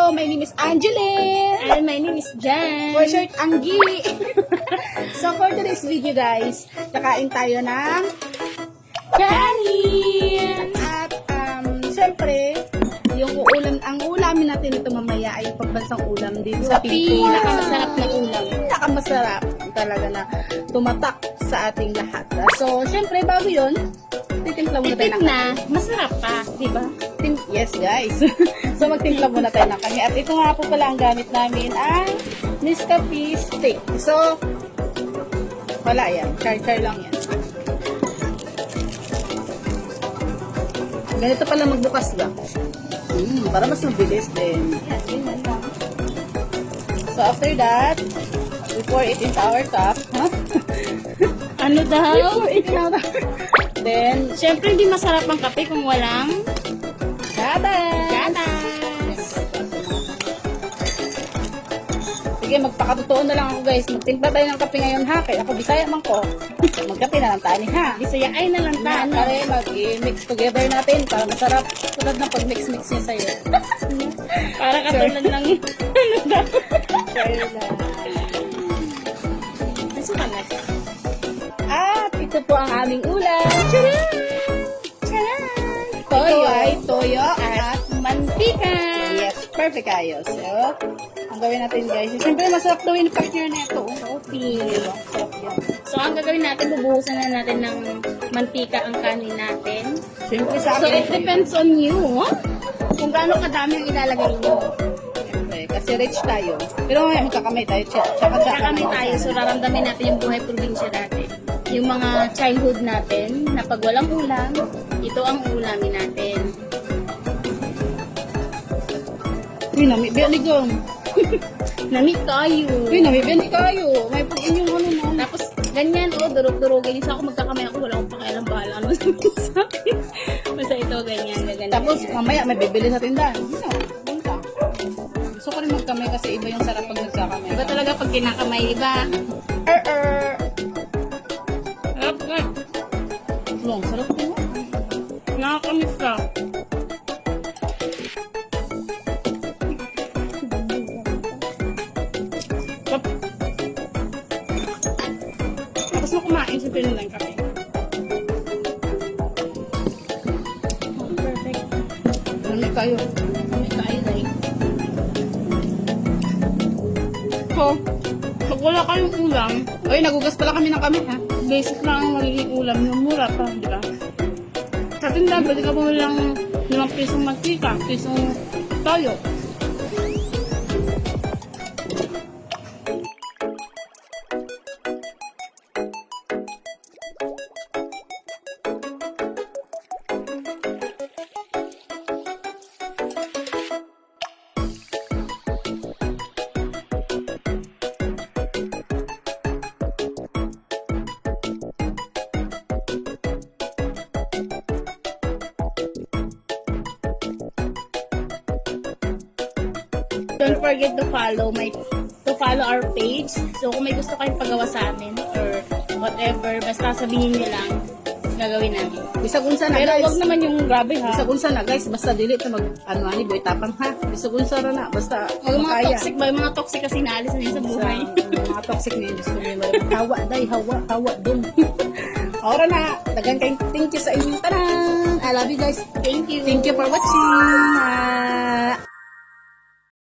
Hello, my name is Angeline. And my name is Jan. For short, Anggi. So for today's video guys, kakain tayo ng kanin! at syempre, ang ulamin natin ito mamaya ay pagbansang ulam dito sa Pilipinas. Pinakamasarap na ulam. Pinakamasarap talaga na tumatak sa ating lahat. So, syempre, bago yun, titimpla muna tayo Tipid ng na, masarap pa, di ba? Yes, guys. So, magtimpla muna tayo ng kami. At ito nga po pala ang gamit namin ang Nescafe stick. So, wala yan. Char-char lang yan. Ganito pala magbukas ba? Para mas mabilis din. So, after that, we pour it into our cup. Huh? Ano daw? We pour it in our Then, Siyempre, hindi masarap ang kape kung walang gatas! gatas. Sige, magpakatotoo na lang ako guys. Magtimpla tayo ng kape ngayon ha. Kaya ako Bisaya man ko. Magkape na lang tani ha. Bisaya ay nalantaan. Pare, mag-mix together natin para masarap. Tulad ng pag-mix-mix niya sa'yo. Para katulad lang yun. Ano daw? Sure lang. Gusto ka na. At ito po ang aming ulam. Charan! Charan! Ito ay toyo at Mantika! yes, perfect ayos. So, ang gawin natin guys, siyempre masarap gawin yung partner na ito. Coffee. Diba? Sarap yan. So, ang gagawin natin, bubuhusan na natin ng mantika ang kanin natin. Siyempre sa So, akin, it depends on you. Kung gaano kadami ang ilalagay nyo. siyempre, kasi rich tayo. Pero mamaya magkakamay tayo. Tsaka Kami tayo, so raramdamin natin yung buhay probinsya natin. Yung mga childhood natin, na pag walang ulam, ito ang ulamin natin. Uy, namibiyan ni Gong. Nami kayo. Uy, namibiyan ni kayo. May pag inyong ano na. Tapos, ganyan, durog-durogin. Yung sa ako magkakamay ako, wala akong pakialam bahala. Ano sa akin? Basta ito, ganyan, ganyan. Tapos, ganyan. mamaya may bibili sa tindahan. Bunta. Gusto ko rin magkamay kasi iba yung sarap pag nagkakamay. Iba talaga pag kinakamay, iba. Sarap ka. Long, sarap din mo. Nakakamiss ka. Tapos mo kumain sa pinulang kape. Perfect. Nami kayo. May kain na eh. So, Pag wala kayong ulam, uy, nagugas pala kami ng kami ha. basic lang ang magiging ulam yung mura pa, di ba? Sa tindahan, pwede ka bumili ng 5 pisong mantika, pisong toyo. Don't forget to follow our page. So, kung may gusto kayong pagawa sa amin or whatever, basta sabihin niyo lang, gagawin namin. Bisag unsa na Pero guys. wag naman yung grabe ha. Bisag unsa na guys, basta dili ta mag ano ani boy tapang ha. Bisag unsa ra na, basta Huwag mga makaya. toxic ba? Yung mga toxic kasi naalis na yun sa buhay. Mga toxic na yun. Diyos ko nila. Hawa, day, hawa, dun. Ora na. Dagan kayong thank you sa inyong tanan. I love you guys. Thank you. Thank you for watching.